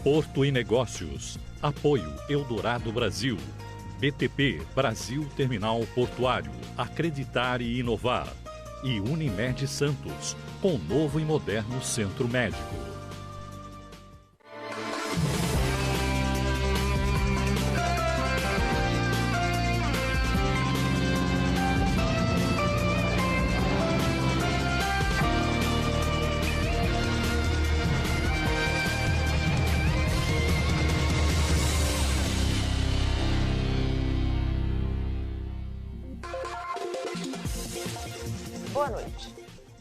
Porto e Negócios. Apoio Eldorado Brasil. BTP Brasil Terminal Portuário. Acreditar e inovar. E Unimed Santos, com novo e moderno centro médico. Boa noite.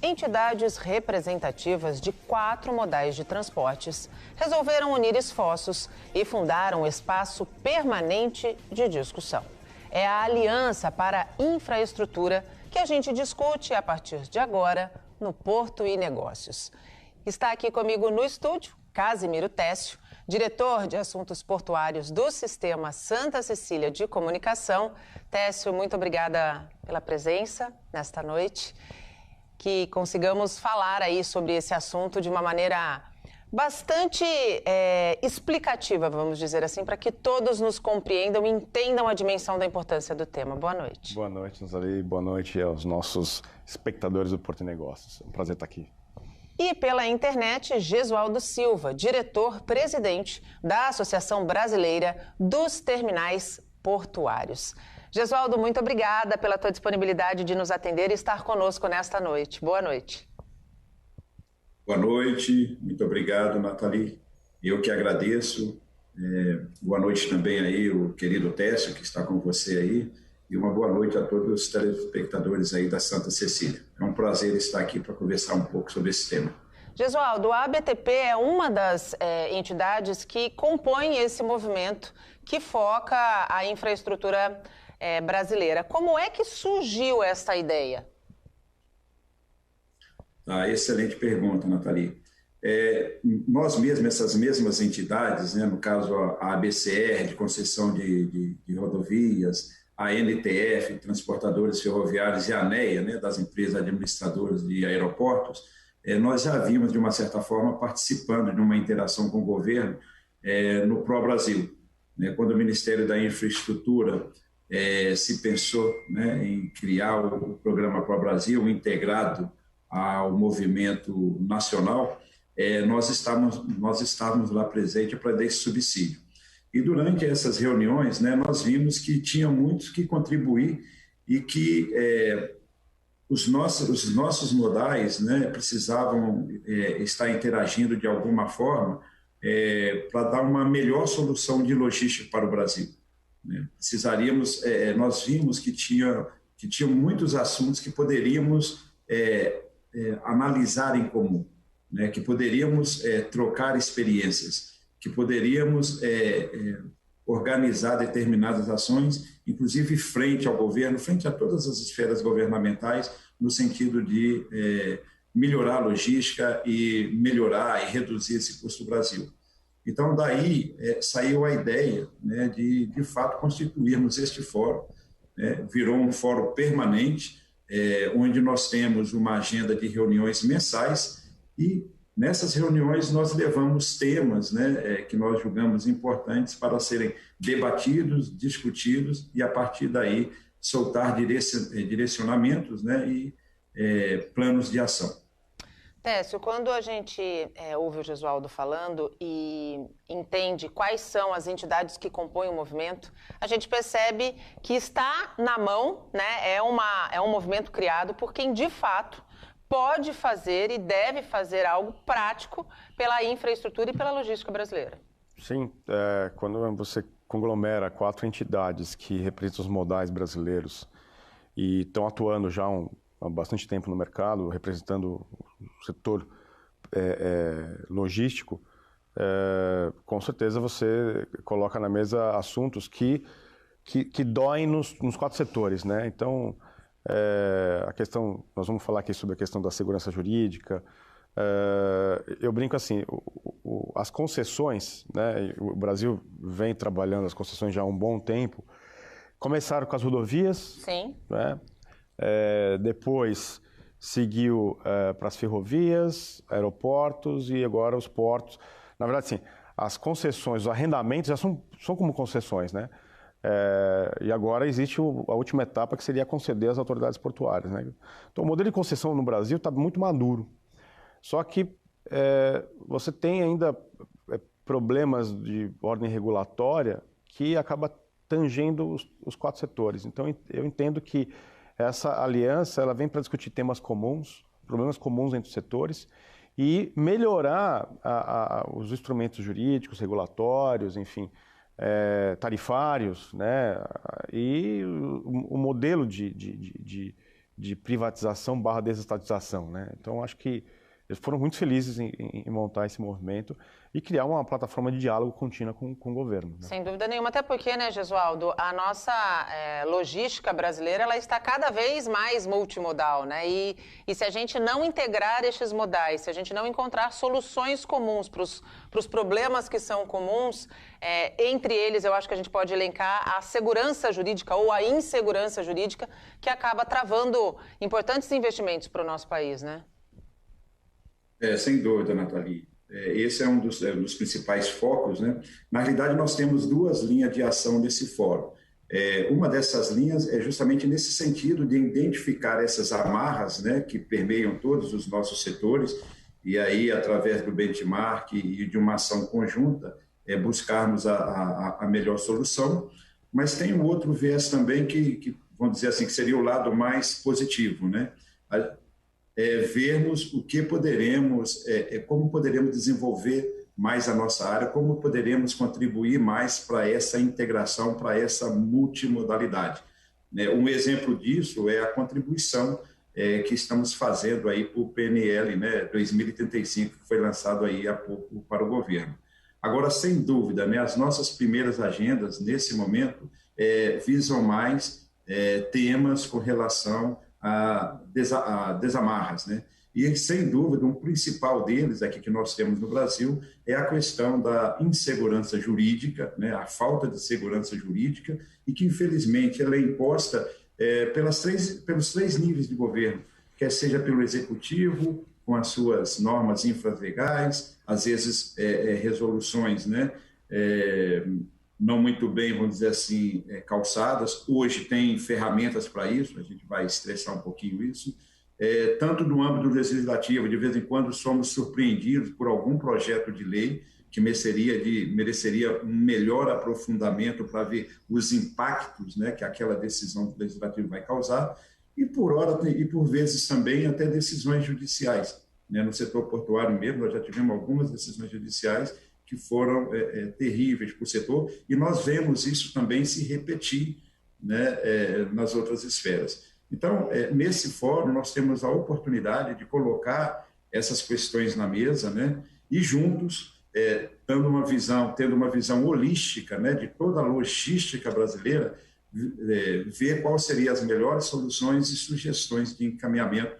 Entidades representativas de 4 modais de transportes resolveram unir esforços e fundaram um espaço permanente de discussão. É a Aliança para a Infraestrutura que a gente discute a partir de agora no Porto e Negócios. Está aqui comigo no estúdio Casimiro Técio, diretor de Assuntos Portuários do Sistema Santa Cecília de Comunicação. Técio, muito obrigada pela presença nesta noite. Que consigamos falar aí sobre esse assunto de uma maneira bastante explicativa, vamos dizer assim, para que todos nos compreendam e entendam a dimensão da importância do tema. Boa noite. Boa noite, Nazaré. Boa noite aos nossos espectadores do Porto e Negócios. É um prazer estar aqui. E pela internet, Gesualdo Silva, diretor-presidente da Associação Brasileira dos Terminais Portuários. Gesualdo, muito obrigada pela tua disponibilidade de nos atender e estar conosco nesta noite. Boa noite. Boa noite, muito obrigado, Nathalie. Eu que agradeço. Boa noite também aí o querido Técio, que está com você aí. E uma boa noite a todos os telespectadores aí da Santa Cecília. É um prazer estar aqui para conversar um pouco sobre esse tema. Gesualdo, a ABTP é uma das entidades que compõe esse movimento que foca a infraestrutura brasileira. Como é que surgiu essa ideia? Excelente pergunta, Nathalie. Nós mesmos, essas mesmas entidades, né, no caso a ABCR, de concessão de rodovias, a NTF, transportadores ferroviários, e a ANEA, né, das empresas administradoras de aeroportos, nós já vimos, de uma certa forma, participando de uma interação com o governo no Pro Brasil. Né, quando o Ministério da Infraestrutura se pensou, né, em criar o programa Pro Brasil integrado ao movimento nacional, nós estávamos lá presentes para dar esse subsídio. E durante essas reuniões, né, nós vimos que tinha muitos que contribuir e que os nossos modais, né, precisavam estar interagindo de alguma forma para dar uma melhor solução de logística para o Brasil. Né? Precisaríamos, nós vimos que tinha muitos assuntos que poderíamos analisar em comum, né? Que poderíamos trocar experiências, que poderíamos organizar determinadas ações, inclusive frente ao governo, frente a todas as esferas governamentais, no sentido de melhorar a logística e melhorar e reduzir esse custo do Brasil. Então, daí saiu a ideia, né, de fato, constituirmos este fórum. Né, virou um fórum permanente, onde nós temos uma agenda de reuniões mensais e, nessas reuniões, nós levamos temas, né, que nós julgamos importantes para serem debatidos, discutidos e, a partir daí, soltar direcionamentos, né, e planos de ação. Técio, quando a gente ouve o Gesualdo falando e entende quais são as entidades que compõem o movimento, a gente percebe que está na mão, né, é um movimento criado por quem, de fato, pode fazer e deve fazer algo prático pela infraestrutura e pela logística brasileira. Sim, quando você conglomera 4 entidades que representam os modais brasileiros e estão atuando já há bastante tempo no mercado, representando o setor logístico, com certeza você coloca na mesa assuntos que doem nos 4 setores, né? Então, a questão, nós vamos falar aqui sobre a questão da segurança jurídica. Eu brinco assim, as concessões, né? O Brasil vem trabalhando as concessões já há um bom tempo. Começaram com as rodovias. Sim. Né? Depois seguiu para as ferrovias, aeroportos e agora os portos. Na verdade, sim, as concessões, os arrendamentos já são como concessões, né? E agora existe a última etapa, que seria conceder às autoridades portuárias, né? Então, o modelo de concessão no Brasil está muito maduro. Só que você tem ainda problemas de ordem regulatória que acaba tangendo os 4 setores. Então, eu entendo que essa aliança ela vem para discutir temas comuns, problemas comuns entre os setores, e melhorar os instrumentos jurídicos, regulatórios, enfim, tarifários, né? E o modelo de privatização / desestatização, né? Então, acho que eles foram muito felizes em montar esse movimento e criar uma plataforma de diálogo contínua com o governo, né? Sem dúvida nenhuma, até porque, né, Gesualdo, a nossa logística brasileira ela está cada vez mais multimodal, né? E se a gente não integrar estes modais, se a gente não encontrar soluções comuns para os problemas que são comuns, entre eles eu acho que a gente pode elencar a segurança jurídica ou a insegurança jurídica, que acaba travando importantes investimentos para o nosso país, né? Sem dúvida, Nathalie. Esse é um dos principais focos, né? Na realidade, nós temos 2 linhas de ação nesse fórum. Uma dessas linhas é justamente nesse sentido de identificar essas amarras, né, que permeiam todos os nossos setores, e aí, através do benchmark e de uma ação conjunta, buscarmos a melhor solução. Mas tem um outro viés também que, vamos dizer assim, que seria o lado mais positivo, né? Vermos o que poderemos, como poderemos desenvolver mais a nossa área, como poderemos contribuir mais para essa integração, para essa multimodalidade. Um exemplo disso é a contribuição que estamos fazendo aí para o PNL, né, 2035, que foi lançado aí há pouco para o governo. Agora, sem dúvida, né, as nossas primeiras agendas, nesse momento, visam mais temas com relação a desamarras, né? E, sem dúvida, um principal deles aqui que nós temos no Brasil é a questão da insegurança jurídica, né? A falta de segurança jurídica, e que, infelizmente, ela é imposta pelos 3 níveis de governo, quer seja pelo executivo, com as suas normas infralegais, às vezes resoluções, né? Não muito bem, vamos dizer assim, calçadas. Hoje tem ferramentas para isso, a gente vai estressar um pouquinho isso. Tanto no âmbito legislativo, de vez em quando somos surpreendidos por algum projeto de lei que mereceria um melhor aprofundamento para ver os impactos, né, que aquela decisão legislativa vai causar, e por vezes também até decisões judiciais, né? No setor portuário mesmo, nós já tivemos algumas decisões judiciais que foram terríveis para o setor, e nós vemos isso também se repetir, né, nas outras esferas. Então, nesse fórum, nós temos a oportunidade de colocar essas questões na mesa, né, e juntos, tendo uma visão holística, né, de toda a logística brasileira, ver quais seriam as melhores soluções e sugestões de encaminhamento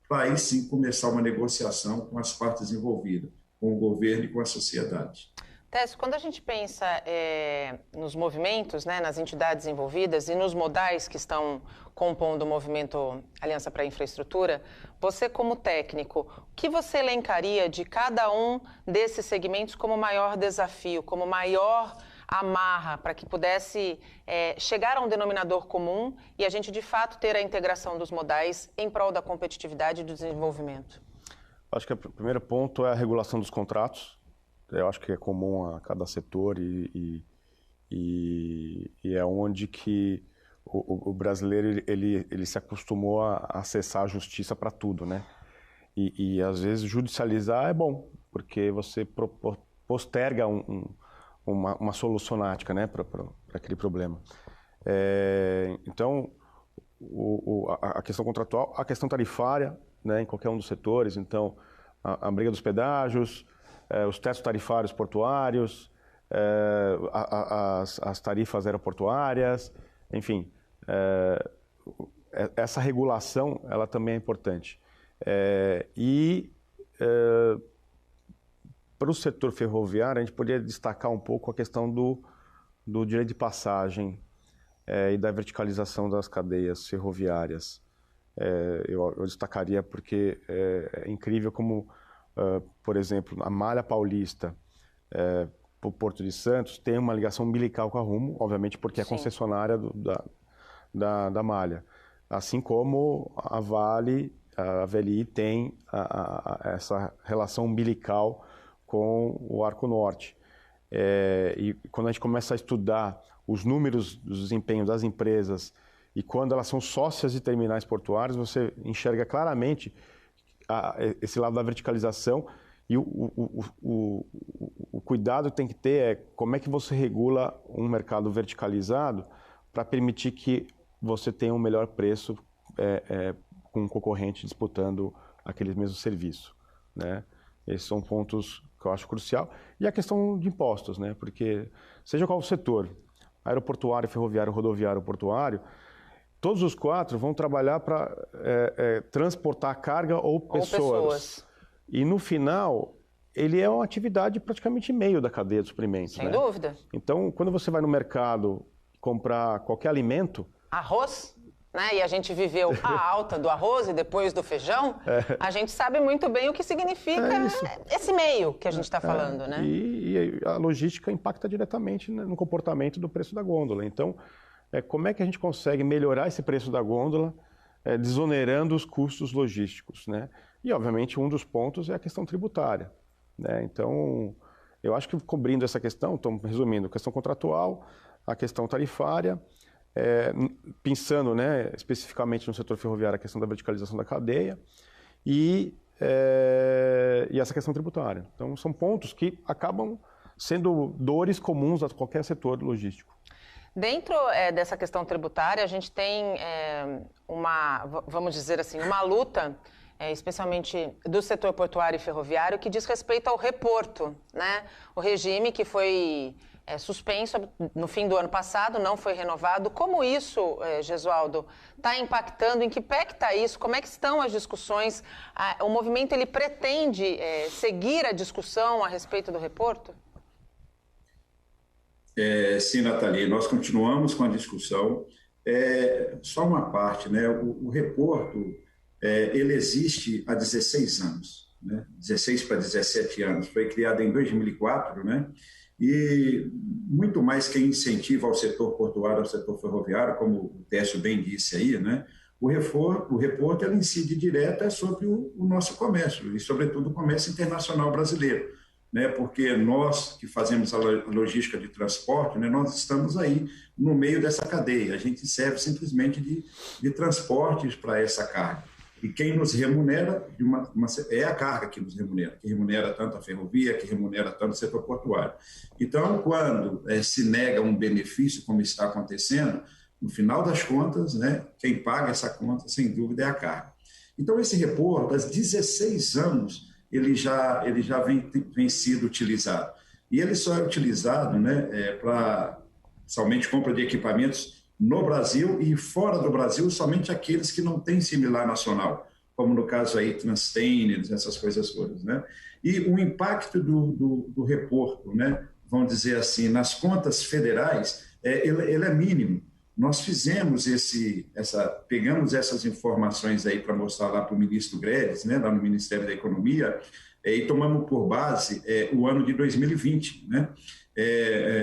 para aí sim começar uma negociação com as partes envolvidas, com o governo e com a sociedade. Técio, quando a gente pensa nos movimentos, né, nas entidades envolvidas e nos modais que estão compondo o movimento Aliança para a Infraestrutura, você como técnico, o que você elencaria de cada um desses segmentos como maior desafio, como maior amarra para que pudesse chegar a um denominador comum e a gente de fato ter a integração dos modais em prol da competitividade e do desenvolvimento? Acho que o primeiro ponto é a regulação dos contratos. Eu acho que é comum a cada setor e é onde que o brasileiro ele se acostumou a acessar a justiça para tudo, né? E às vezes judicializar é bom, porque você posterga uma solucionática, né, para aquele problema. Então, a questão contratual, a questão tarifária, né, em qualquer um dos setores, então a briga dos pedágios, os tetos tarifários portuários, as tarifas aeroportuárias, enfim, essa regulação ela também é importante. Para o setor ferroviário, a gente poderia destacar um pouco a questão do direito de passagem e da verticalização das cadeias ferroviárias. Eu destacaria porque é incrível como, por exemplo, a Malha Paulista, para o Porto de Santos tem uma ligação umbilical com a Rumo, obviamente porque é concessionária da malha. Assim como a Vale, a VLI tem essa relação umbilical com o Arco Norte. E quando a gente começa a estudar os números do desempenho das empresas e quando elas são sócias de terminais portuários, você enxerga claramente esse lado da verticalização e o cuidado que tem que ter é como é que você regula um mercado verticalizado para permitir que você tenha um melhor preço com um concorrente disputando aquele mesmo serviço, né? Esses são pontos que eu acho crucial. E a questão de impostos, né? Porque seja qual o setor, aeroportuário, ferroviário, rodoviário, portuário, todos os 4 vão trabalhar para transportar carga ou pessoas. E no final, ele é uma atividade praticamente meio da cadeia de suprimentos. Sem dúvida. Então, quando você vai no mercado comprar qualquer alimento... Arroz, né? E a gente viveu a alta do arroz e depois do feijão, a gente sabe muito bem o que significa esse meio que a gente está falando, né? E a logística impacta diretamente no comportamento do preço da gôndola. Então, como é que a gente consegue melhorar esse preço da gôndola, desonerando os custos logísticos, né? E, obviamente, um dos pontos é a questão tributária, né? Então, eu acho que cobrindo essa questão, então, resumindo, a questão contratual, a questão tarifária, pensando, né, especificamente no setor ferroviário, a questão da verticalização da cadeia e essa questão tributária. Então, são pontos que acabam sendo dores comuns a qualquer setor logístico. Dentro dessa questão tributária, a gente tem vamos dizer assim, uma luta, especialmente do setor portuário e ferroviário, que diz respeito ao reporto, né? O regime que foi suspenso no fim do ano passado, não foi renovado. Como isso, Gesualdo, está impactando? Em que pé que está isso? Como é que estão as discussões? O movimento ele pretende seguir a discussão a respeito do reporto? Sim, Nathalie, nós continuamos com a discussão. Só uma parte, né? O reporto ele existe há 16 anos, né? 16 para 17 anos. Foi criado em 2004, né? E muito mais que incentivo ao setor portuário, ao setor ferroviário, como o Técio bem disse aí, né? O reporto ele incide direto sobre o nosso comércio, e sobretudo o comércio internacional brasileiro, né? Porque nós que fazemos a logística de transporte, né, nós estamos aí no meio dessa cadeia, a gente serve simplesmente de transportes para essa carga. E quem nos remunera é a carga que remunera tanto a ferrovia, que remunera tanto o setor portuário. Então, quando se nega um benefício, como está acontecendo, no final das contas, né, quem paga essa conta, sem dúvida, é a carga. Então, esse reporto, há 16 anos, ele já vem sido utilizado. E ele só é utilizado, né, para somente compra de equipamentos no Brasil e fora do Brasil, somente aqueles que não têm similar nacional, como no caso aí Transtênios, essas coisas todas, né? E o impacto do reporto, né, vamos dizer assim, nas contas federais, ele é mínimo. Nós fizemos pegamos essas informações aí para mostrar lá para o ministro Guedes, né, lá no Ministério da Economia, e tomamos por base o ano de 2020, né?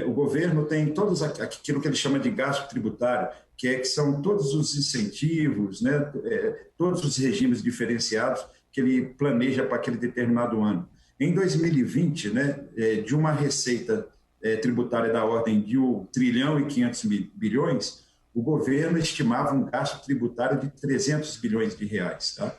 O governo tem todos aquilo que ele chama de gasto tributário, que são todos os incentivos, né, todos os regimes diferenciados que ele planeja para aquele determinado ano. Em 2020, né, de uma receita tributária da ordem de 1 trilhão e 500 bilhões, o governo estimava um gasto tributário de 300 bilhões de reais. Tá?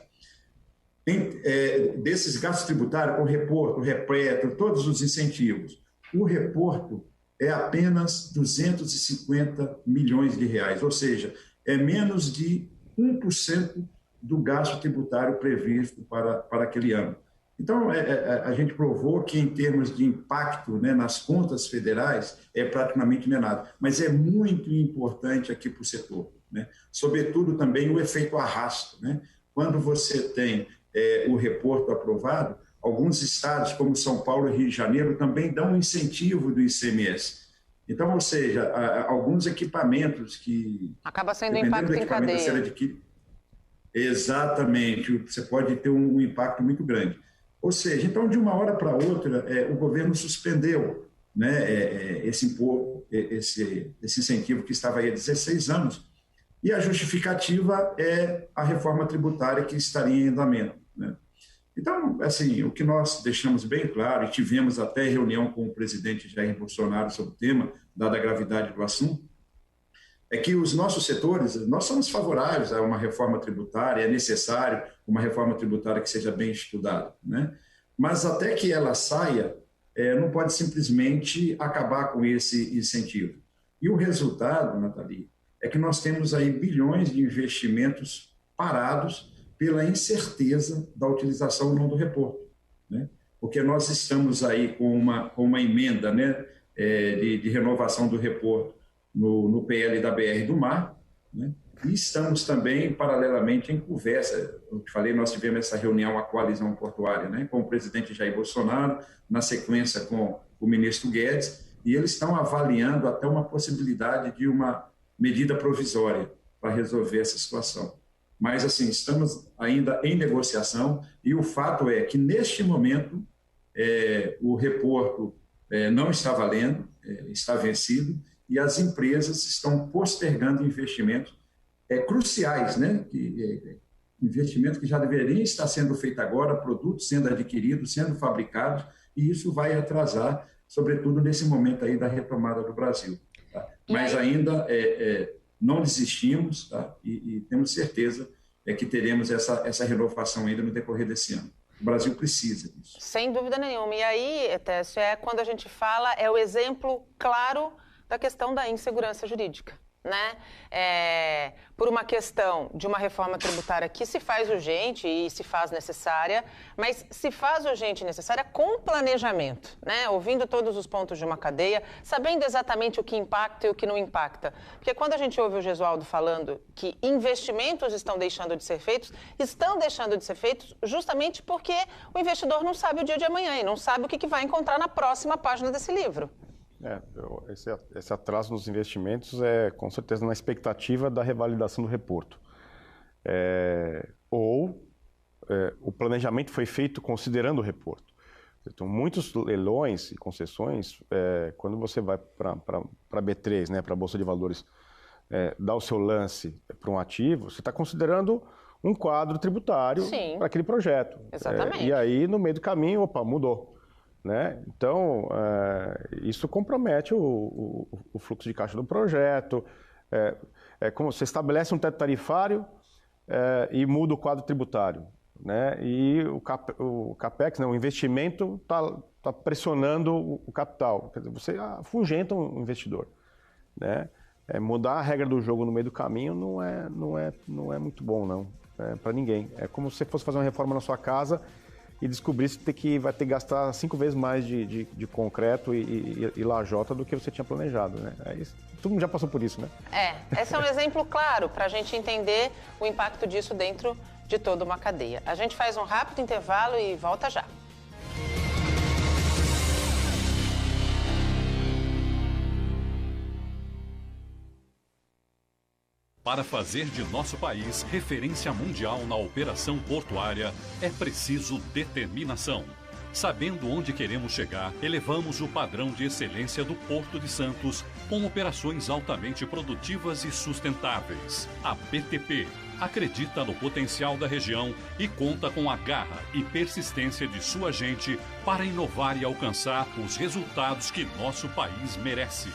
Desses gastos tributários, com reporto, repreto, todos os incentivos, o reporto é apenas 250 milhões de reais, ou seja, é menos de 1% do gasto tributário previsto para aquele ano. Então, a gente provou que, em termos de impacto, né, nas contas federais, praticamente não é nada. Mas é muito importante aqui para o setor, né? Sobretudo também o efeito arrasto, né? Quando você tem o reporto aprovado, alguns estados, como São Paulo e Rio de Janeiro, também dão um incentivo do ICMS. Então, ou seja, alguns equipamentos que... Acaba sendo um impacto em cadeia. Exatamente, você pode ter um impacto muito grande. Ou seja, então, de uma hora para outra, o governo suspendeu né, esse incentivo que estava aí há 16 anos, e a justificativa é a reforma tributária que estaria em andamento, né? Então, assim, o que nós deixamos bem claro, e tivemos até reunião com o presidente Jair Bolsonaro sobre o tema, dada a gravidade do assunto, é que os nossos setores, nós somos favoráveis a uma reforma tributária, é necessário uma reforma tributária que seja bem estudada, né? Mas até que ela saia, não pode simplesmente acabar com esse incentivo. E o resultado, Nathalie, é que nós temos aí bilhões de investimentos parados pela incerteza da utilização ou não do reporto, né? Porque nós estamos aí com uma emenda, né, de renovação do reporto no PL da BR do Mar, né? E estamos também, paralelamente, em conversa. Eu te falei, nós tivemos essa reunião, a coalizão portuária, né, com o presidente Jair Bolsonaro, na sequência com o ministro Guedes, e eles estão avaliando até uma possibilidade de uma medida provisória para resolver essa situação. Mas, assim, estamos ainda em negociação, e o fato é que, neste momento, o reporto não está valendo, está vencido, e as empresas estão postergando investimentos cruciais, né? Investimento que já deveria estar sendo feito agora, produtos sendo adquiridos, sendo fabricados, e isso vai atrasar, sobretudo nesse momento aí da retomada do Brasil, tá? Mas ainda não desistimos, tá? E temos certeza que teremos essa renovação ainda no decorrer desse ano. O Brasil precisa disso. Sem dúvida nenhuma. E aí, Técio, quando a gente fala, é o exemplo claro da questão da insegurança jurídica, né? Por uma questão de uma reforma tributária que se faz urgente e se faz necessária, mas se faz urgente e necessária com planejamento, né? Ouvindo todos os pontos de uma cadeia, sabendo exatamente o que impacta e o que não impacta. Porque quando a gente ouve o Gesualdo falando que investimentos estão deixando de ser feitos justamente porque o investidor não sabe o dia de amanhã e não sabe o que vai encontrar na próxima página desse livro. Esse atraso nos investimentos é, com certeza, na expectativa da revalidação do reporto. O planejamento foi feito considerando o reporto. Então, muitos leilões e concessões, quando você vai para a B3, né, para a Bolsa de Valores, dar o seu lance para um ativo, você está considerando um quadro tributário para aquele projeto. Exatamente. E aí, no meio do caminho, mudou. Né? Então, isso compromete o fluxo de caixa do projeto. Como você estabelece um teto tarifário e muda o quadro tributário, né? E o CAPEX, né, o investimento, está pressionando o capital. Quer dizer, você afugenta um investidor, né? Mudar a regra do jogo no meio do caminho não é muito bom, não, para ninguém. É como se você fosse fazer uma reforma na sua casa e descobrisse que vai ter que gastar 5 vezes mais de concreto e lajota do que você tinha planejado, né? Todo mundo já passou por isso, né? Esse é um exemplo claro para a gente entender o impacto disso dentro de toda uma cadeia. A gente faz um rápido intervalo e volta já. Para fazer de nosso país referência mundial na operação portuária, é preciso determinação. Sabendo onde queremos chegar, elevamos o padrão de excelência do Porto de Santos com operações altamente produtivas e sustentáveis. A BTP acredita no potencial da região e conta com a garra e persistência de sua gente para inovar e alcançar os resultados que nosso país merece.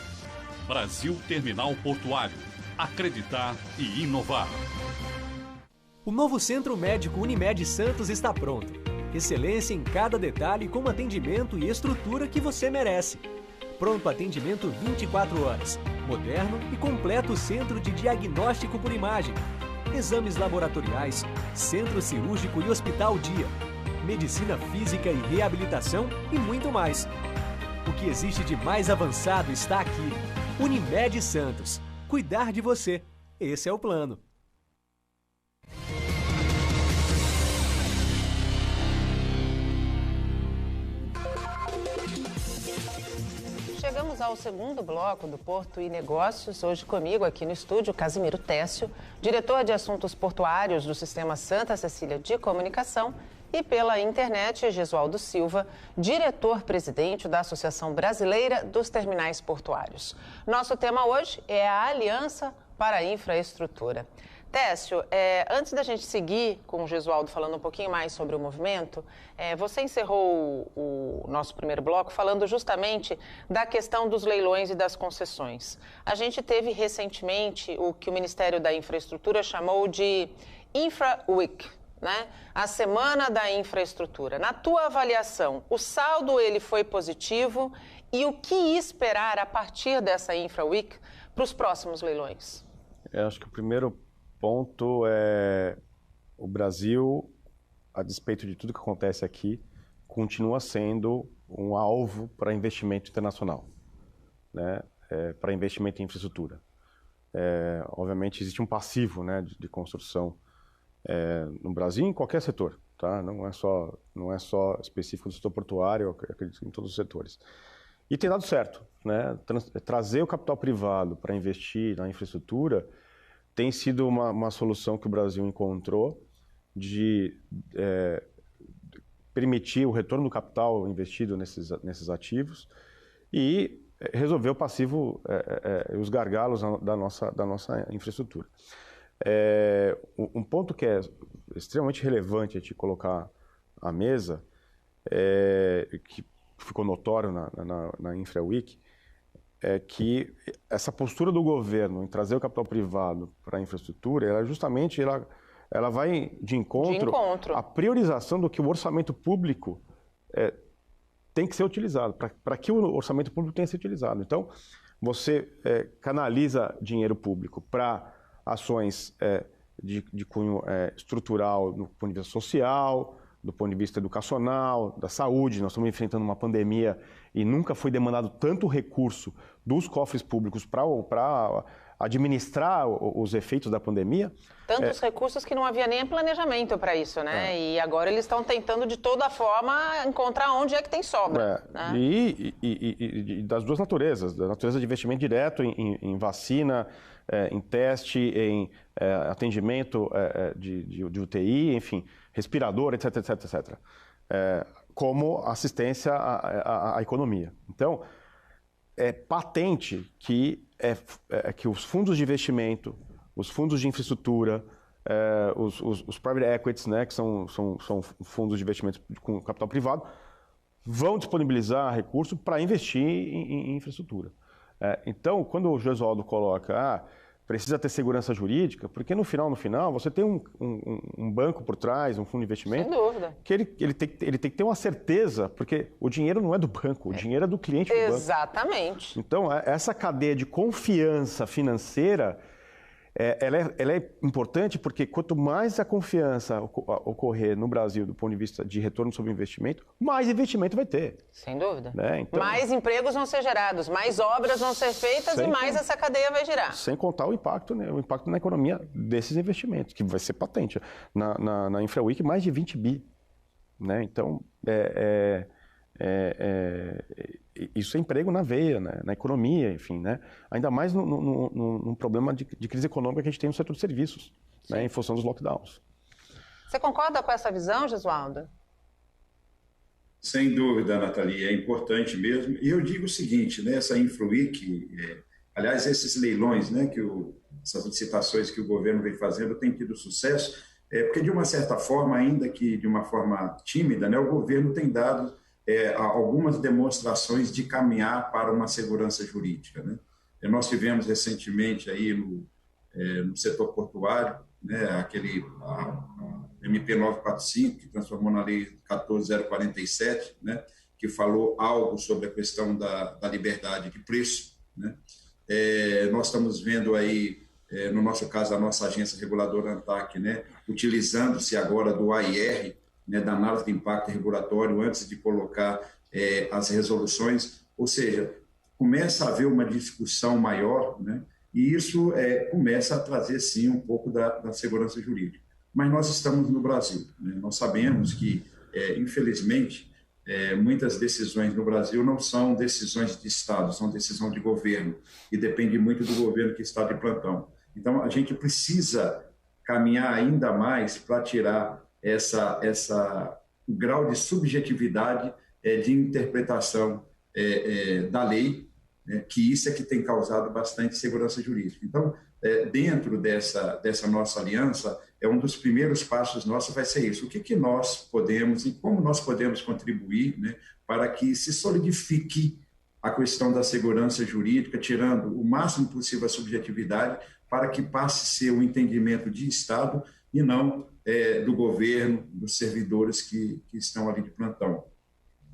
Brasil Terminal Portuário. Acreditar e inovar. O novo Centro Médico Unimed Santos está pronto. Excelência em cada detalhe com atendimento e estrutura que você merece. Pronto atendimento 24 horas. Moderno e completo centro de diagnóstico por imagem. Exames laboratoriais, centro cirúrgico e hospital dia. Medicina física e reabilitação e muito mais. O que existe de mais avançado está aqui. Unimed Santos. Cuidar de você. Esse é o plano. Chegamos ao segundo bloco do Porto e Negócios. Hoje comigo aqui no estúdio, Casimiro Técio, diretor de Assuntos Portuários do Sistema Santa Cecília de Comunicação, e pela internet, Gesualdo Silva, diretor-presidente da Associação Brasileira dos Terminais Portuários. Nosso tema hoje é a Aliança para a Infraestrutura. Técio, antes da gente seguir com o Gesualdo falando um pouquinho mais sobre o movimento, você encerrou o nosso primeiro bloco falando justamente da questão dos leilões e das concessões. A gente teve recentemente o que o Ministério da Infraestrutura chamou de Infra Week, né? A Semana da Infraestrutura. Na tua avaliação, o saldo ele foi positivo e o que esperar a partir dessa Infra Week para os próximos leilões? Eu acho que o primeiro ponto é o Brasil, a despeito de tudo que acontece aqui, continua sendo um alvo para investimento internacional, né? Para investimento em infraestrutura. Obviamente existe um passivo, né, de construção no Brasil em qualquer setor, tá? Não é só específico do setor portuário, eu acredito em todos os setores. E tem dado certo, né? Trazer o capital privado para investir na infraestrutura tem sido uma solução que o Brasil encontrou de permitir o retorno do capital investido nesses ativos e resolver o passivo, os gargalos da nossa infraestrutura. Um ponto que é extremamente relevante a gente colocar à mesa, que ficou notório na Infra Week, é que essa postura do governo em trazer o capital privado para a infraestrutura, ela vai de encontro à priorização do que o orçamento público tem que ser utilizado, para que o orçamento público tenha que ser utilizado. Então, você canaliza dinheiro público para ações de cunho estrutural do ponto de vista social, do ponto de vista educacional, da saúde. Nós estamos enfrentando uma pandemia e nunca foi demandado tanto recurso dos cofres públicos para administrar os efeitos da pandemia. Tantos recursos que não havia nem planejamento para isso, né? E agora eles estão tentando de toda forma encontrar onde é que tem sobra. Né? E das duas naturezas, da natureza de investimento direto em vacina, em teste, em atendimento de UTI, enfim, respirador, etc, etc, etc. Como assistência à economia. Então, é patente que os fundos de investimento, os fundos de infraestrutura, os private equities, né, que são fundos de investimento com capital privado, vão disponibilizar recursos para investir em infraestrutura. Então, quando o Gesualdo coloca, precisa ter segurança jurídica, porque no final, você tem um banco por trás, um fundo de investimento, sem dúvida, que ele tem que ter uma certeza, porque o dinheiro não é do banco, o dinheiro é do cliente do banco. Exatamente. Então, essa cadeia de confiança financeira, ela é importante porque quanto mais a confiança ocorrer no Brasil do ponto de vista de retorno sobre investimento, mais investimento vai ter. Sem dúvida. Né? Então, mais empregos vão ser gerados, mais obras vão ser feitas e mais essa cadeia vai girar. Sem contar o impacto na economia desses investimentos, que vai ser patente. Na Infra Week, mais de 20 bi. Né? Então, isso é emprego na veia, né? Na economia, enfim, né? Ainda mais num problema de crise econômica que a gente tem no setor de serviços, né? Em função dos lockdowns. Você concorda com essa visão, Gesualdo? Sem dúvida, Nathalie, é importante mesmo. E eu digo o seguinte, né? Essa Infra Week, aliás, esses leilões, né? Essas licitações que o governo vem fazendo têm tido sucesso, porque de uma certa forma, ainda que de uma forma tímida, né? O governo tem dado algumas demonstrações de caminhar para uma segurança jurídica, né? Nós tivemos recentemente aí no setor portuário, né, a MP 945, que transformou na Lei 14.047, né, que falou algo sobre a questão da liberdade de preço, né? Nós estamos vendo aí, no nosso caso, a nossa agência reguladora ANTAC, né, utilizando-se agora do AIR, né, da análise de impacto regulatório antes de colocar as resoluções, ou seja, começa a haver uma discussão maior, né, e isso começa a trazer, sim, um pouco da segurança jurídica. Mas nós estamos no Brasil, né? Nós sabemos que, infelizmente, muitas decisões no Brasil não são decisões de Estado, são decisão de governo, e depende muito do governo que está de plantão. Então, a gente precisa caminhar ainda mais para tirar o grau de subjetividade de interpretação da lei, né, que isso é que tem causado bastante insegurança jurídica. Então, dentro dessa nossa aliança, um dos primeiros passos nossos vai ser isso. O que nós podemos e como nós podemos contribuir, né, para que se solidifique a questão da segurança jurídica, tirando o máximo possível a subjetividade, para que passe a ser um entendimento de Estado e não do governo, dos servidores que estão ali de plantão.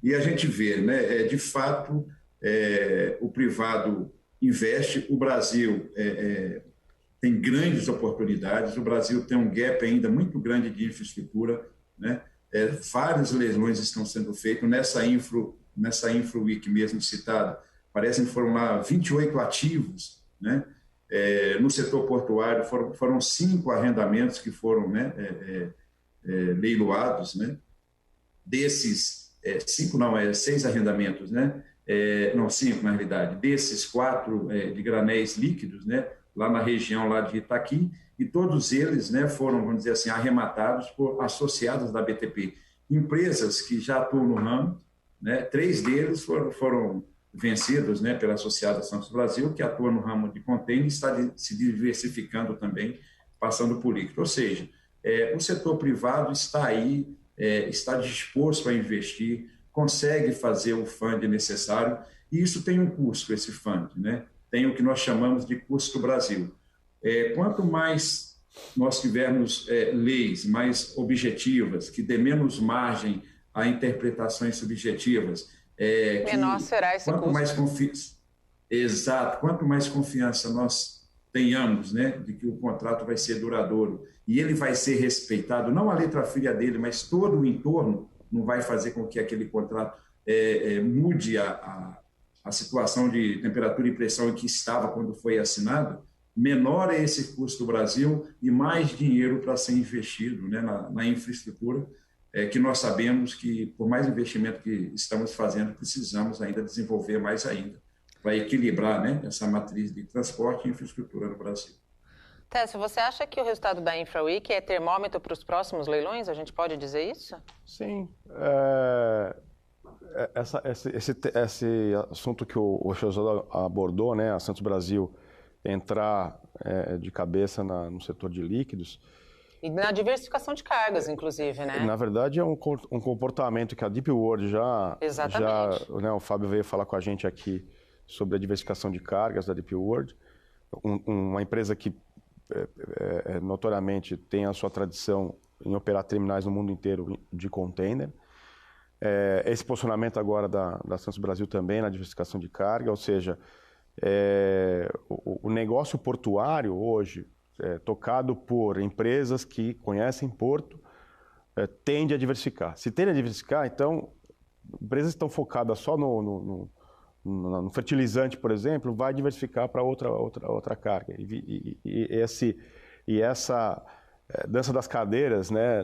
E a gente vê, né, de fato, o privado investe, o Brasil tem grandes oportunidades, o Brasil tem um gap ainda muito grande de infraestrutura, né? Vários leilões estão sendo feitos nessa InfraWeek mesmo citada, parece que foram lá 28 ativos, né? No setor portuário foram 5 arrendamentos que foram, né, leiloados, né? Desses 6 arrendamentos, né? Não, 5 na realidade, desses 4 de granéis líquidos, né, lá na região lá de Itaqui, e todos eles, né, foram, vamos dizer assim, arrematados por associados da BTP, empresas que já atuam no ramo, né, 3 deles foram vencidos, né, pela Associada Santos Brasil, que atua no ramo de container e está se diversificando também, passando por líquido. Ou seja, o setor privado está aí, está disposto a investir, consegue fazer o fund necessário, e isso tem um custo, esse fund, né? Tem o que nós chamamos de custo Brasil. Quanto mais nós tivermos leis mais objetivas, que dê menos margem a interpretações subjetivas, menor será esse custo. Exato. Quanto mais confiança nós tenhamos, né, de que o contrato vai ser duradouro e ele vai ser respeitado, não a letra fria dele, mas todo o entorno, não vai fazer com que aquele contrato mude a situação de temperatura e pressão em que estava quando foi assinado, menor é esse custo do Brasil e mais dinheiro para ser investido, né, na infraestrutura, que nós sabemos que, por mais investimento que estamos fazendo, precisamos ainda desenvolver mais ainda, para equilibrar, né, essa matriz de transporte e infraestrutura no Brasil. Técio, você acha que o resultado da InfraWeek é termômetro para os próximos leilões? A gente pode dizer isso? Sim. Esse assunto que o Chazot abordou, né, a Santos Brasil entrar de cabeça no setor de líquidos. E na diversificação de cargas, inclusive, né? Na verdade, é um comportamento que a Deep World Exatamente. né, o Fábio veio falar com a gente aqui sobre a diversificação de cargas da Deep World. Uma empresa que notoriamente tem a sua tradição em operar terminais no mundo inteiro de container. Esse posicionamento agora da Santos Brasil também na diversificação de carga, ou seja, o negócio portuário hoje, tocado por empresas que conhecem porto, tende a diversificar. Se tende a diversificar, então, empresas que estão focadas só no fertilizante, por exemplo, vai diversificar para outra carga. E essa dança das cadeiras, né,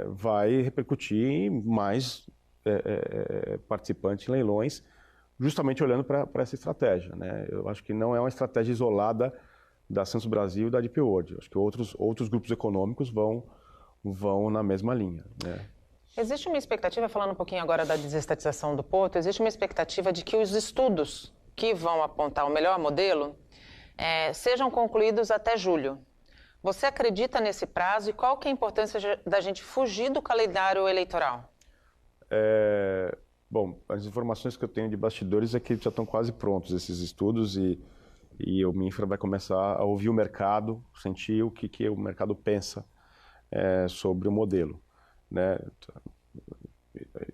vai repercutir em mais participantes em leilões, justamente olhando para essa estratégia, né? Eu acho que não é uma estratégia isolada da Santos Brasil e da Deep World. Eu acho que outros grupos econômicos vão na mesma linha, né? Existe uma expectativa, falando um pouquinho agora da desestatização do porto, existe uma expectativa de que os estudos que vão apontar o melhor modelo sejam concluídos até julho. Você acredita nesse prazo e qual que é a importância da gente fugir do calendário eleitoral? Bom, as informações que eu tenho de bastidores é que já estão quase prontos esses estudos e o Minfra vai começar a ouvir o mercado, sentir o que o mercado pensa sobre o modelo, né?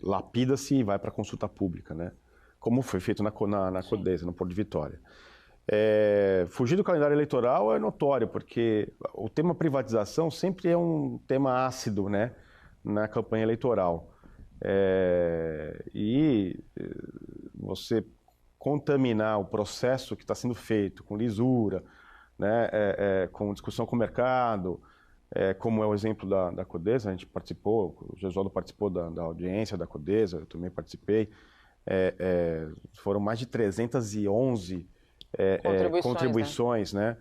Lapida-se e vai para consulta pública, né? Como foi feito na Codesa, no Porto de Vitória. Fugir do calendário eleitoral é notório, porque o tema privatização sempre é um tema ácido, né, na campanha eleitoral. E você contaminar o processo que está sendo feito com lisura, né, com discussão com o mercado, como é o exemplo da Codesa, a gente participou, o Gesualdo participou da audiência da Codesa, eu também participei, foram mais de 311 contribuições, né?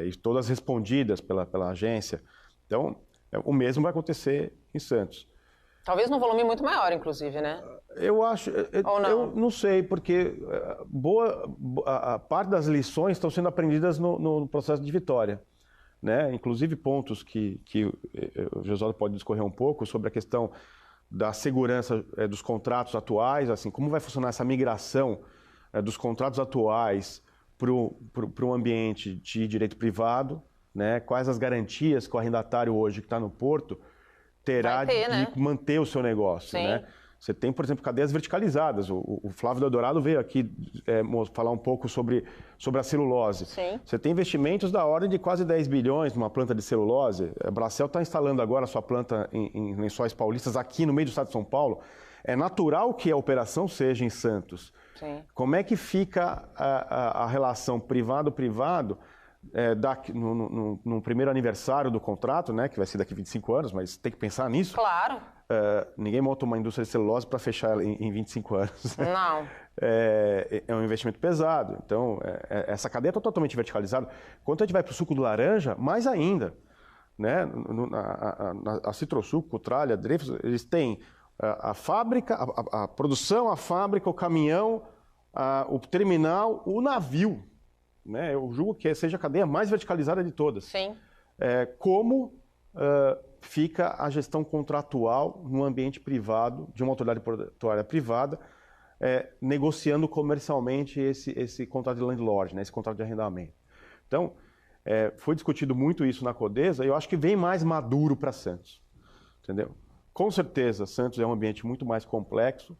E todas respondidas pela agência. Então, O mesmo vai acontecer em Santos. Talvez num volume muito maior, inclusive, né? Eu acho... Ou não? Eu não sei, porque a parte das lições estão sendo aprendidas no processo de Vitória, né? Inclusive pontos que o Josualdo pode discorrer um pouco sobre a questão da segurança dos contratos atuais, assim, como vai funcionar essa migração dos contratos atuais para um ambiente de direito privado, né? Quais as garantias que o arrendatário hoje que está no Porto terá de manter o seu negócio, né? Você tem, por exemplo, cadeias verticalizadas. O Flávio Eldorado veio aqui falar um pouco sobre a celulose. Sim. Você tem investimentos da ordem de quase 10 bilhões numa planta de celulose. A Bracell está instalando agora a sua planta em Lençóis Paulistas, aqui no meio do estado de São Paulo. É natural que a operação seja em Santos. Sim. Como é que fica a relação privado-privado no primeiro aniversário do contrato, né, que vai ser daqui a 25 anos, mas tem que pensar nisso? Claro. Ninguém monta uma indústria de celulose para fechar ela em 25 anos. Não. É um investimento pesado. Então, essa cadeia está totalmente verticalizada. Quando a gente vai para o suco do laranja, mais ainda. Né? A Citrosuco, Cutralha, Dreyfus, eles têm a fábrica, a produção, a fábrica, o caminhão, o terminal, o navio. Né? Eu julgo que seja a cadeia mais verticalizada de todas. Sim. Como fica a gestão contratual no ambiente privado, de uma autoridade portuária privada, negociando comercialmente esse contrato de landlord, né? Esse contrato de arrendamento. Então, foi discutido muito isso na Codesa e eu acho que vem mais maduro para Santos. Entendeu? Com certeza, Santos é um ambiente muito mais complexo.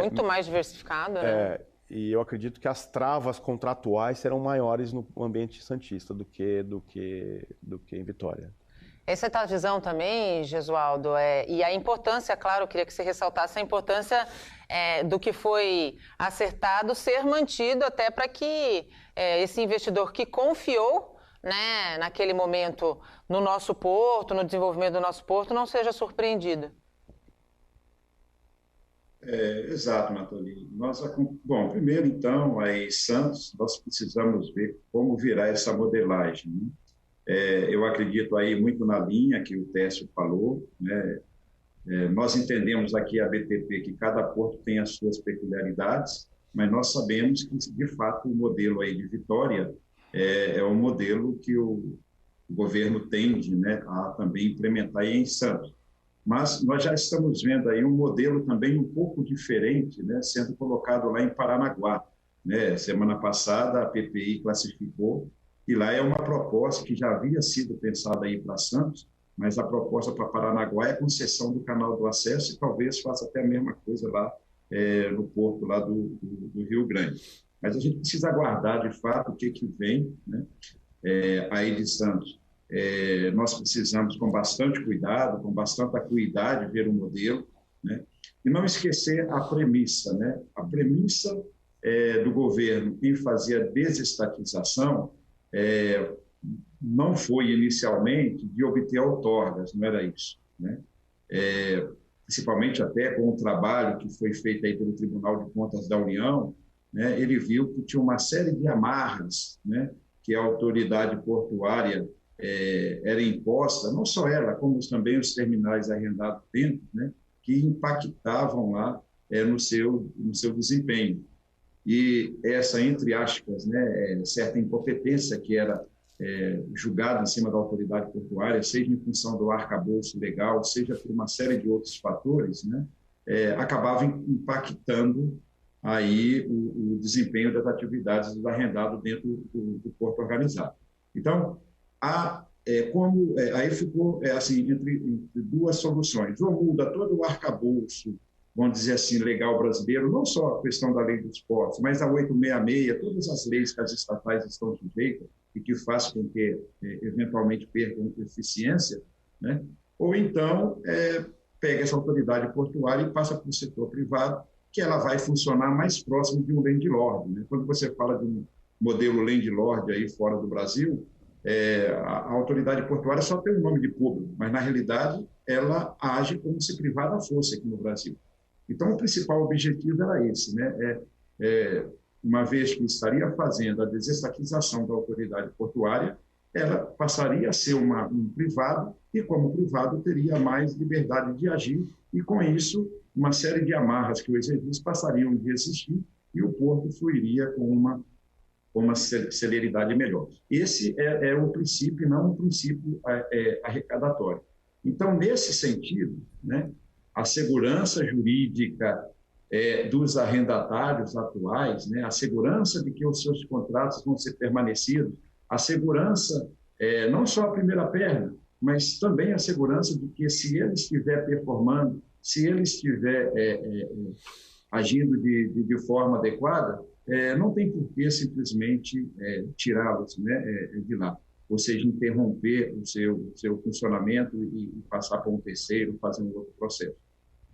Muito mais diversificado, né? E eu acredito que as travas contratuais serão maiores no ambiente santista do que em Vitória. Essa é a tua visão também, Gesualdo? E a importância, claro, eu queria que você ressaltasse a importância do que foi acertado ser mantido até para que esse investidor que confiou, né, naquele momento no nosso porto, no desenvolvimento do nosso porto, não seja surpreendido. Exato, Nathalie. Bom, primeiro, então, aí Santos, nós precisamos ver como virá essa modelagem, né? Eu acredito aí muito na linha que o Técio falou, né? Nós entendemos aqui a BTP que cada porto tem as suas peculiaridades, mas nós sabemos que, de fato, o modelo aí de Vitória é um modelo que o governo tende, né, a também implementar aí em Santos. Mas nós já estamos vendo aí um modelo também um pouco diferente, né, sendo colocado lá em Paranaguá, né? Semana passada a PPI classificou e lá é uma proposta que já havia sido pensada aí para Santos, mas a proposta para Paranaguá é a concessão do canal do acesso e talvez faça até a mesma coisa lá no porto lá do Rio Grande. Mas a gente precisa aguardar de fato o que vem, né, aí de Santos. Nós precisamos, com bastante cuidado, com bastante acuidade, ver o modelo, né? E não esquecer a premissa, né? A premissa do governo em fazer a desestatização não foi inicialmente de obter outorgas, não era isso, né? Principalmente até com o trabalho que foi feito aí pelo Tribunal de Contas da União, né? Ele viu que tinha uma série de amarras, né, que a autoridade portuária era imposta, não só ela, como também os terminais arrendados dentro, né, que impactavam lá no seu desempenho. E essa, entre aspas, né, certa incompetência que era julgada em cima da autoridade portuária, seja em função do arcabouço legal, seja por uma série de outros fatores, né, acabava impactando aí o desempenho das atividades do arrendado dentro do porto organizado. Então, aí ficou assim, entre duas soluções. Ou muda todo o arcabouço, vamos dizer assim, legal brasileiro, não só a questão da lei dos portos, mas a 866, todas as leis que as estatais estão sujeitas e que faz com que eventualmente percam eficiência, né? Ou então pega essa autoridade portuária e passa para o setor privado, que ela vai funcionar mais próximo de um landlord, né? Quando você fala de um modelo landlord aí fora do Brasil, a autoridade portuária só tem um nome de público, mas na realidade ela age como se privada fosse aqui no Brasil. Então o principal objetivo era esse, né? Uma vez que estaria fazendo a desestatização da autoridade portuária, ela passaria a ser um privado e, como privado, teria mais liberdade de agir e, com isso, uma série de amarras que o exercício passariam de existir e o porto fluiria com uma celeridade melhor. Esse é o princípio, não um princípio arrecadatório. Então, nesse sentido, né, a segurança jurídica dos arrendatários atuais, né, a segurança de que os seus contratos vão ser permanecidos, a segurança, não só a primeira perna, mas também a segurança de que, se ele estiver performando, se ele estiver agindo de forma adequada, não tem por que simplesmente tirá-los, né, de lá, ou seja, interromper o seu funcionamento e passar para um terceiro, fazer um outro processo.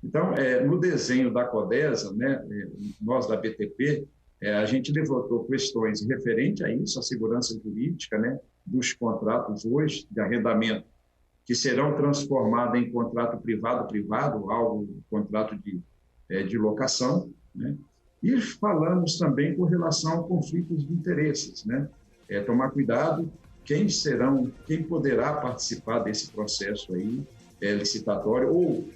Então, no desenho da CODESA, né, nós da BTP, a gente levantou questões referentes a isso, a segurança jurídica, né, dos contratos hoje de arrendamento, que serão transformados em contrato privado-privado, contrato de locação, né? E falamos também com relação a conflitos de interesses, né? Tomar cuidado quem poderá participar desse processo aí, licitatório, ou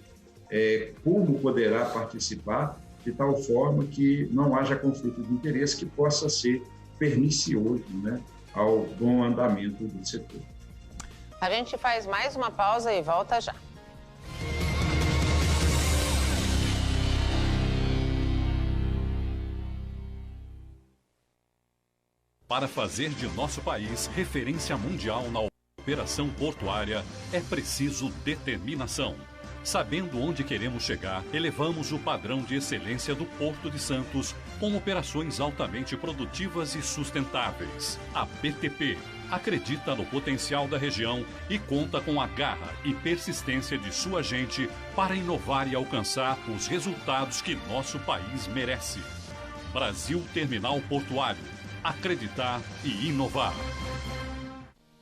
como poderá participar, de tal forma que não haja conflito de interesse que possa ser pernicioso, né, ao bom andamento do setor. A gente faz mais uma pausa e volta já. Para fazer de nosso país referência mundial na operação portuária, é preciso determinação. Sabendo onde queremos chegar, elevamos o padrão de excelência do Porto de Santos com operações altamente produtivas e sustentáveis. A BTP acredita no potencial da região e conta com a garra e persistência de sua gente para inovar e alcançar os resultados que nosso país merece. Brasil Terminal Portuário. Acreditar e inovar.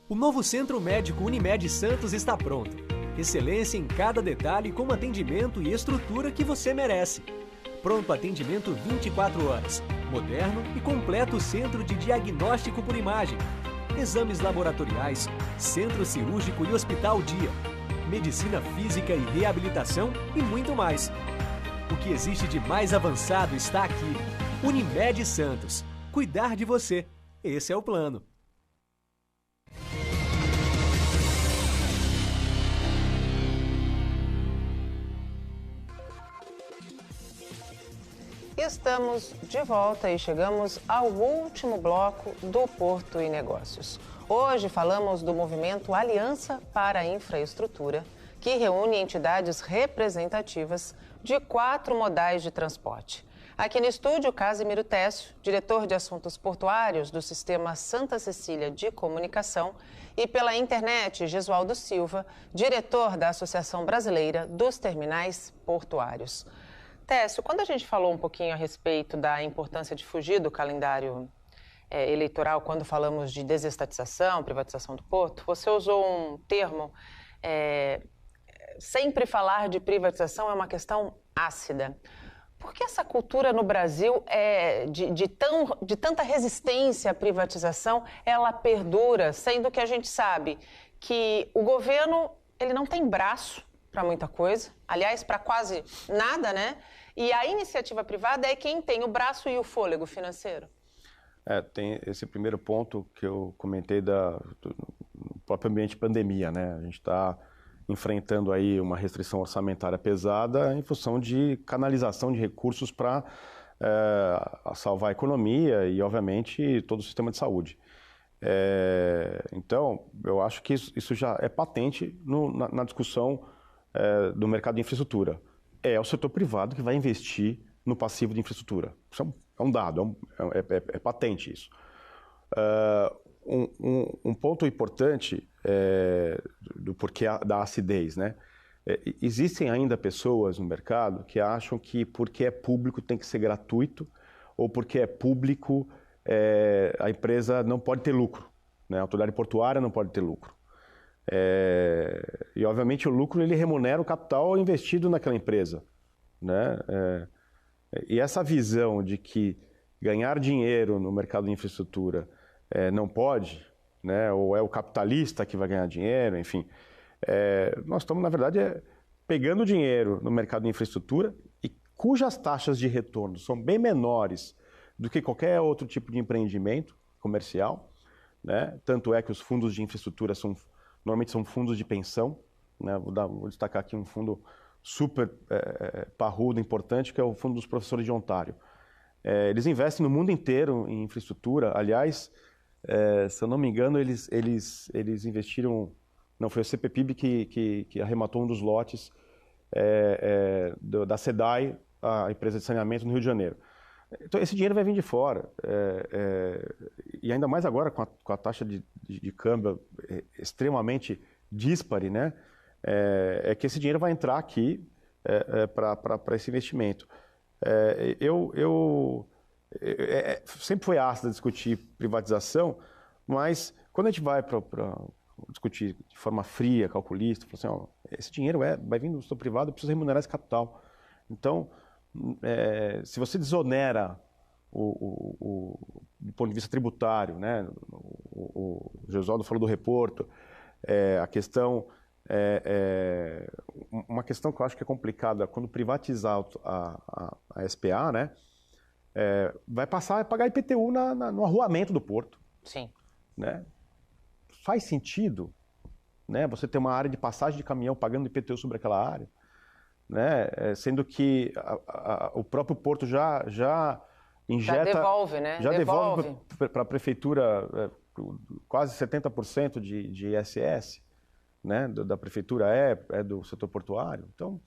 O novo Centro Médico Unimed Santos está pronto. Excelência em cada detalhe com atendimento e estrutura que você merece. Pronto atendimento 24 horas. Moderno e completo centro de diagnóstico por imagem. Exames laboratoriais, centro cirúrgico e hospital dia. Medicina física e reabilitação e muito mais. O que existe de mais avançado está aqui. Unimed Santos. Cuidar de você. Esse é o plano. Estamos de volta e chegamos ao último bloco do Porto e Negócios. Hoje falamos do movimento Aliança para a Infraestrutura, que reúne entidades representativas de 4 modais de transporte. Aqui no estúdio, Casimiro Técio, diretor de assuntos portuários do Sistema Santa Cecília de Comunicação, e pela internet, Gesualdo Silva, diretor da Associação Brasileira dos Terminais Portuários. Técio, quando a gente falou um pouquinho a respeito da importância de fugir do calendário eleitoral, quando falamos de desestatização, privatização do porto, você usou um termo, sempre falar de privatização é uma questão ácida. Por que essa cultura no Brasil de tanta resistência à privatização, ela perdura, sendo que a gente sabe que o governo ele não tem braço para muita coisa, aliás, para quase nada, né? E a iniciativa privada é quem tem o braço e o fôlego financeiro. Tem esse primeiro ponto que eu comentei do próprio ambiente de pandemia, né? A gente está enfrentando aí uma restrição orçamentária pesada em função de canalização de recursos para salvar a economia e, obviamente, todo o sistema de saúde. Então, eu acho que isso já é patente na discussão do mercado de infraestrutura. É o setor privado que vai investir no passivo de infraestrutura. Isso é um dado, é patente isso. Um ponto importante do porquê da acidez, né? Existem ainda pessoas no mercado que acham que porque é público tem que ser gratuito ou porque é público a empresa não pode ter lucro, né? A autoridade portuária não pode ter lucro. E obviamente o lucro ele remunera o capital investido naquela empresa, né? E essa visão de que ganhar dinheiro no mercado de infraestrutura não pode, né? Ou é o capitalista que vai ganhar dinheiro, enfim. Nós estamos, na verdade, pegando dinheiro no mercado de infraestrutura e cujas taxas de retorno são bem menores do que qualquer outro tipo de empreendimento comercial, né? Tanto é que os fundos de infraestrutura normalmente são fundos de pensão, né? Vou destacar aqui um fundo super parrudo, importante, que é o Fundo dos Professores de Ontário. Eles investem no mundo inteiro em infraestrutura. Aliás, se eu não me engano, eles investiram... Não, foi o CPPIB que arrematou um dos lotes da SEDAI, a empresa de saneamento no Rio de Janeiro. Então, esse dinheiro vai vir de fora. E ainda mais agora, com a taxa de câmbio extremamente díspare, né? Que esse dinheiro vai entrar aqui para esse investimento. Sempre foi ácido discutir privatização, mas quando a gente vai para discutir de forma fria, calculista, assim, esse dinheiro vai vir do setor privado, eu preciso remunerar esse capital. Então, se você desonera do ponto de vista tributário, né? O Gesualdo falou do reporto, a questão uma questão que eu acho que é complicada, quando privatizar a SPA, né? Vai passar a pagar IPTU no arruamento do porto. Sim. Né? Faz sentido, né? Você ter uma área de passagem de caminhão pagando IPTU sobre aquela área, né? Sendo que o próprio porto já injeta... Já devolve, né? Já devolve para a prefeitura quase 70% de ISS, né? Da prefeitura é do setor portuário. Então,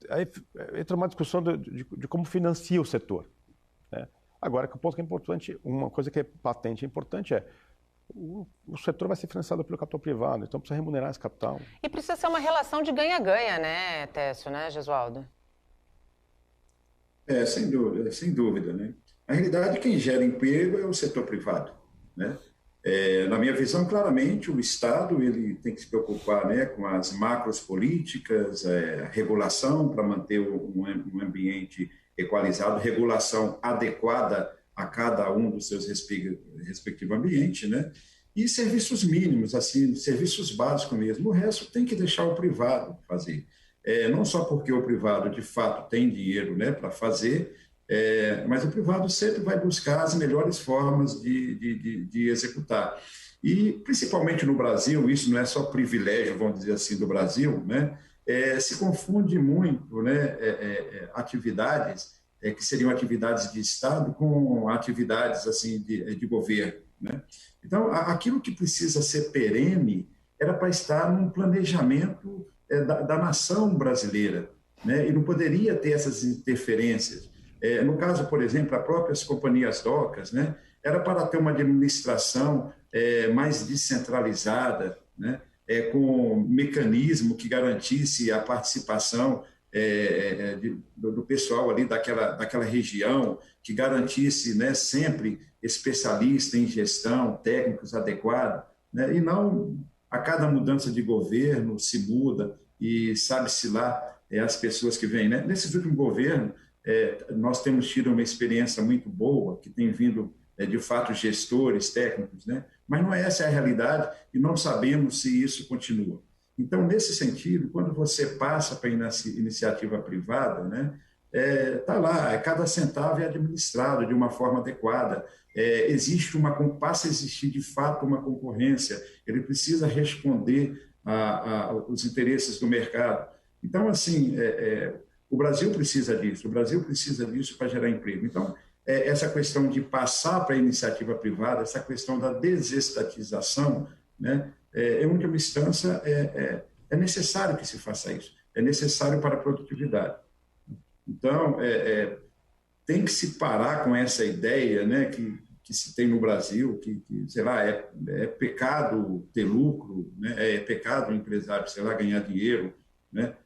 aí entra uma discussão de como financia o setor, né? Agora, que o ponto que é importante, uma coisa que é patente e importante o setor vai ser financiado pelo capital privado, então precisa remunerar esse capital. E precisa ser uma relação de ganha-ganha, né, Técio, né, Gesualdo? Sem dúvida, né? Na realidade, quem gera emprego é o setor privado, né? Na minha visão, claramente, o Estado ele tem que se preocupar, né, com as macros políticas, regulação para manter um ambiente equalizado, regulação adequada a cada um dos seus respectivos ambientes, né? E serviços mínimos, assim, serviços básicos mesmo. O resto tem que deixar o privado fazer. Não só porque o privado, de fato, tem dinheiro, né, para fazer, mas o privado sempre vai buscar as melhores formas de executar. E, principalmente no Brasil, isso não é só privilégio, vamos dizer assim, do Brasil, né? Se confunde muito, né, atividades que seriam atividades de Estado com atividades assim, de governo, né? Então, aquilo que precisa ser perene era para estar num planejamento da nação brasileira, né? E não poderia ter essas interferências. No caso, por exemplo, as próprias companhias docas, né? Era para ter uma administração mais descentralizada, né? Com um mecanismo que garantisse a participação do pessoal ali daquela região, que garantisse, né, sempre especialista em gestão, técnicos adequados, né? E não a cada mudança de governo se muda e sabe-se lá as pessoas que vêm, né? Nesses últimos governos, nós temos tido uma experiência muito boa, que tem vindo, de fato, gestores técnicos, né? Mas não é essa a realidade e não sabemos se isso continua. Então, nesse sentido, quando você passa para a iniciativa privada, né, tá lá, cada centavo é administrado de uma forma adequada, passa a existir de fato uma concorrência, ele precisa responder aos interesses do mercado. Então, assim, o Brasil precisa disso para gerar emprego. Então, essa questão de passar para a iniciativa privada, essa questão da desestatização, né, em última instância, é necessário que se faça isso, é necessário para a produtividade. Então, tem que se parar com essa ideia, né, que se tem no Brasil, que sei lá, é pecado ter lucro, né, é pecado o empresário, sei lá, ganhar dinheiro, né?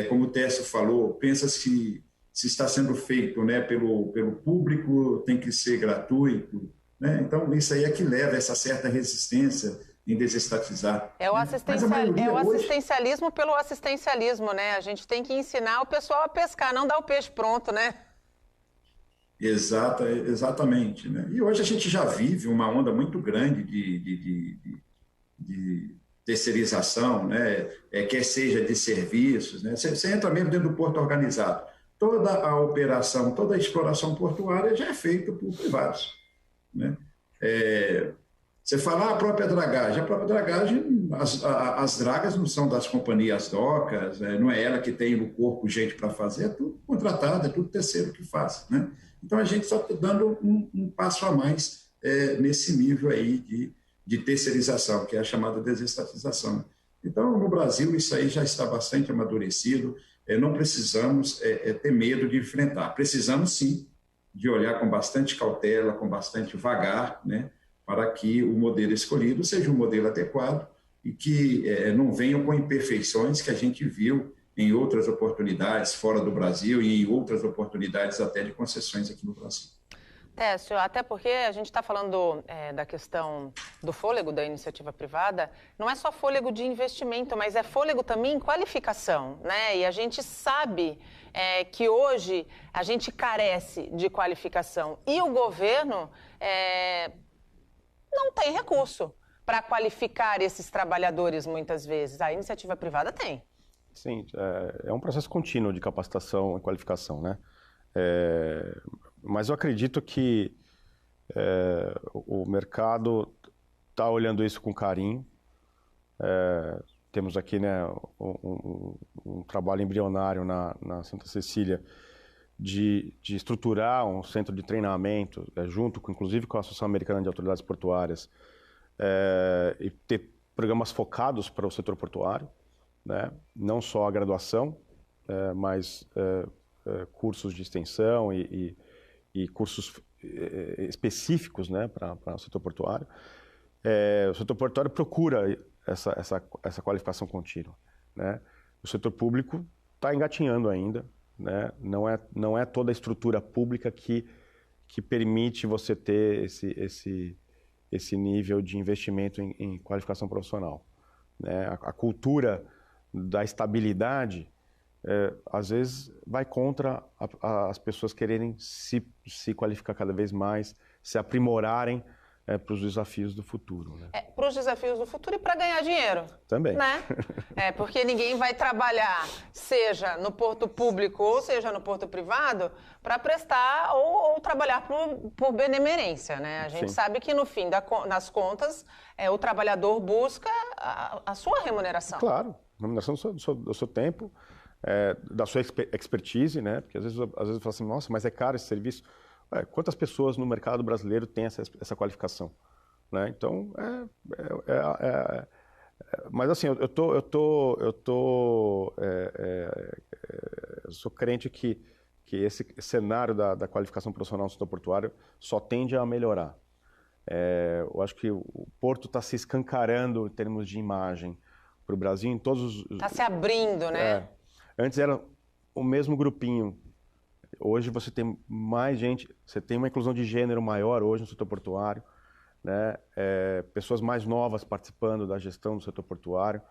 Como o Técio falou, pensa se está sendo feito, né, pelo público, tem que ser gratuito, né? Então, isso aí é que leva essa certa resistência em desestatizar. É o assistencialismo pelo assistencialismo, né? A gente tem que ensinar o pessoal a pescar, não dar o peixe pronto, né? Exatamente, né? E hoje a gente já vive uma onda muito grande de terceirização, né? Quer seja de serviços, né? Você entra mesmo dentro do porto organizado. Toda a operação, toda a exploração portuária já é feita por privados, né? Você fala a própria dragagem, as dragas não são das companhias docas, não é ela que tem no corpo gente para fazer, é tudo contratado, é tudo terceiro que faz, né? Então a gente só está dando um passo a mais nesse nível aí de terceirização, que é a chamada desestatização. Então, no Brasil, isso aí já está bastante amadurecido, não precisamos ter medo de enfrentar. Precisamos, sim, de olhar com bastante cautela, com bastante vagar, né, para que o modelo escolhido seja um modelo adequado e que não venham com imperfeições que a gente viu em outras oportunidades fora do Brasil e em outras oportunidades até de concessões aqui no Brasil. Técio, até porque a gente está falando da questão do fôlego da iniciativa privada, não é só fôlego de investimento, mas é fôlego também em qualificação, né? E a gente sabe que hoje a gente carece de qualificação e o governo não tem recurso para qualificar esses trabalhadores muitas vezes. A iniciativa privada tem. Sim, é um processo contínuo de capacitação e qualificação, né? Mas eu acredito que o mercado está olhando isso com carinho. Temos aqui, né, um trabalho embrionário na Santa Cecília de estruturar um centro de treinamento, junto, inclusive, com a Associação Americana de Autoridades Portuárias, e ter programas focados para o setor portuário, né? Não só a graduação, mas cursos de extensão e cursos específicos, né, para o setor portuário. O setor portuário procura essa qualificação contínua, né? O setor público está engatinhando ainda, né? Não é toda a estrutura pública que permite você ter esse nível de investimento em qualificação profissional, né? A cultura da estabilidade às vezes vai contra as pessoas quererem se qualificar cada vez mais, se aprimorarem para os desafios do futuro, né? Para os desafios do futuro e para ganhar dinheiro. Também. Né? Porque ninguém vai trabalhar, seja no porto público ou seja no porto privado, para prestar ou trabalhar por benemerência, né? A gente Sim. sabe que no fim das contas, o trabalhador busca a sua remuneração. Claro, remuneração do seu tempo, da sua expertise, né? Porque às vezes eu falo assim, nossa, mas é caro esse serviço. Quantas pessoas no mercado brasileiro têm essa qualificação, né? Então, mas assim, eu sou crente que esse cenário da qualificação profissional no setor portuário só tende a melhorar. Eu acho que o porto está se escancarando em termos de imagem para o Brasil em todos os... Está se abrindo, né? Antes era o mesmo grupinho. Hoje você tem mais gente, você tem uma inclusão de gênero maior hoje no setor portuário, né? Pessoas mais novas participando da gestão do setor portuário,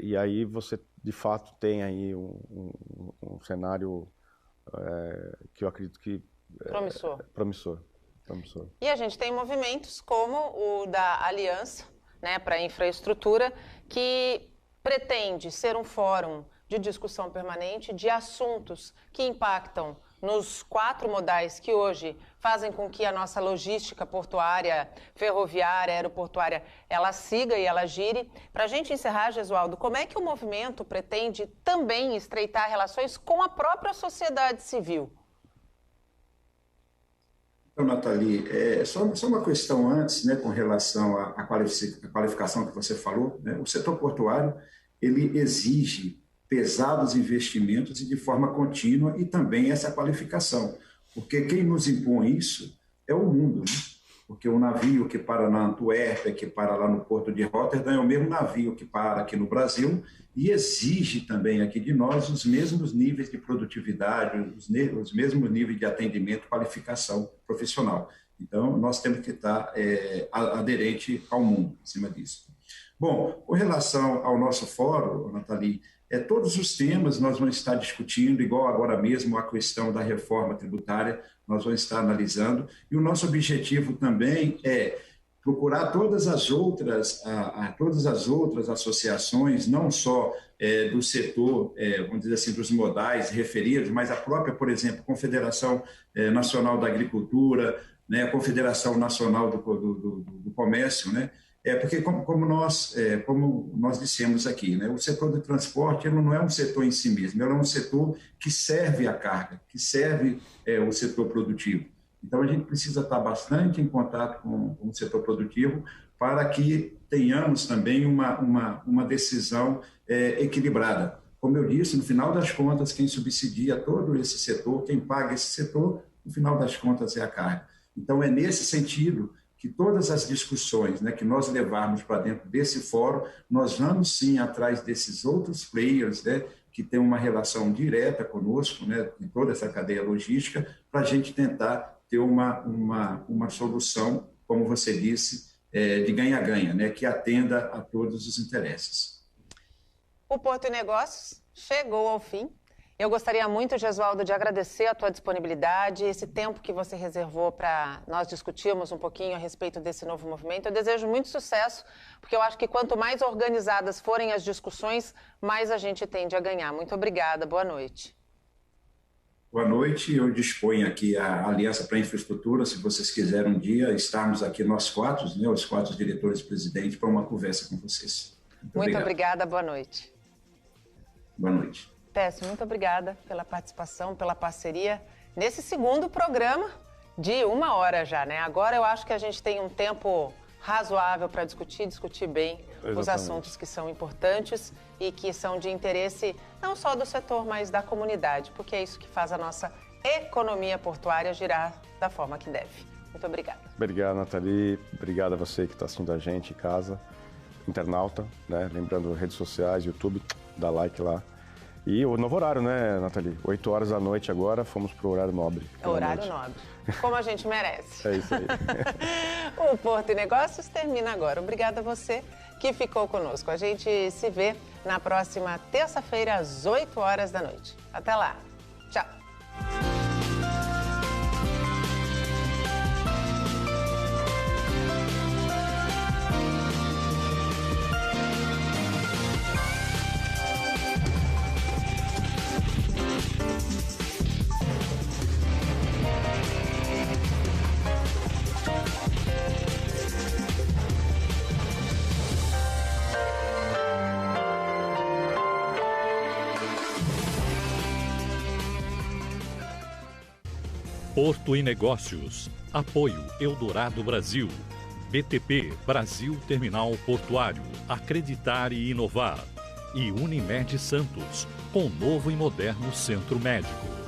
e aí você de fato tem aí um cenário que eu acredito que promissor. E a gente tem movimentos como o da Aliança, né, para a Infraestrutura, que pretende ser um fórum de discussão permanente de assuntos que impactam nos 4 modais que hoje fazem com que a nossa logística portuária, ferroviária, aeroportuária, ela siga e ela gire. Para a gente encerrar, Gesualdo, como é que o movimento pretende também estreitar relações com a própria sociedade civil? Então, Nathalie, só uma questão antes, né, com relação à qualificação que você falou, né? O setor portuário, ele exige pesados investimentos e de forma contínua e também essa qualificação, porque quem nos impõe isso é o mundo, né? Porque o navio que para na Antuérpia, que para lá no porto de Rotterdam, é o mesmo navio que para aqui no Brasil e exige também aqui de nós os mesmos níveis de produtividade, os mesmos níveis de atendimento, qualificação profissional. Então, nós temos que estar aderente ao mundo em cima disso. Bom, com relação ao nosso fórum, Nathalie, todos os temas nós vamos estar discutindo, igual agora mesmo a questão da reforma tributária, nós vamos estar analisando, e o nosso objetivo também é procurar todas as outras associações, não só do setor, vamos dizer assim, dos modais referidos, mas a própria, por exemplo, Confederação Nacional da Agricultura, né, a Confederação Nacional do Comércio, né? Porque como nós dissemos aqui, né, o setor do transporte ele não é um setor em si mesmo, ele é um setor que serve a carga, que serve o setor produtivo. Então, a gente precisa estar bastante em contato com o setor produtivo para que tenhamos também uma decisão equilibrada. Como eu disse, no final das contas, quem subsidia todo esse setor, quem paga esse setor, no final das contas é a carga. Então, é nesse sentido que todas as discussões, né, que nós levarmos para dentro desse fórum, nós vamos sim atrás desses outros players, né, que têm uma relação direta conosco, né, em toda essa cadeia logística, para a gente tentar ter uma solução, como você disse, de ganha-ganha, né, que atenda a todos os interesses. O Porto e Negócios chegou ao fim. Eu gostaria muito, Gesualdo, de agradecer a tua disponibilidade, esse tempo que você reservou para nós discutirmos um pouquinho a respeito desse novo movimento. Eu desejo muito sucesso, porque eu acho que quanto mais organizadas forem as discussões, mais a gente tende a ganhar. Muito obrigada, boa noite. Boa noite, eu disponho aqui a Aliança para a Infraestrutura, se vocês quiserem um dia estarmos aqui nós quatro, né, os 4 diretores-presidentes, para uma conversa com vocês. Muito obrigada, boa noite. Boa noite. Técio, muito obrigada pela participação, pela parceria nesse segundo programa de 1 hora já, né? Agora eu acho que a gente tem um tempo razoável para discutir bem os assuntos que são importantes e que são de interesse não só do setor, mas da comunidade, porque é isso que faz a nossa economia portuária girar da forma que deve. Muito obrigada. Obrigado, Nathalie. Obrigado a você que está assistindo a gente em casa, internauta, né? Lembrando, redes sociais, YouTube, dá like lá. E o novo horário, né, Nathalie? 8 horas da noite agora, fomos pro horário nobre. É horário nobre, como a gente merece. É isso aí. O Porto e Negócios termina agora. Obrigada a você que ficou conosco. A gente se vê na próxima terça-feira, às 8 horas da noite. Até lá. Tchau. Porto e Negócios. Apoio Eldorado Brasil. BTP, Brasil Terminal Portuário. Acreditar e inovar. E Unimed Santos, com novo e moderno centro médico.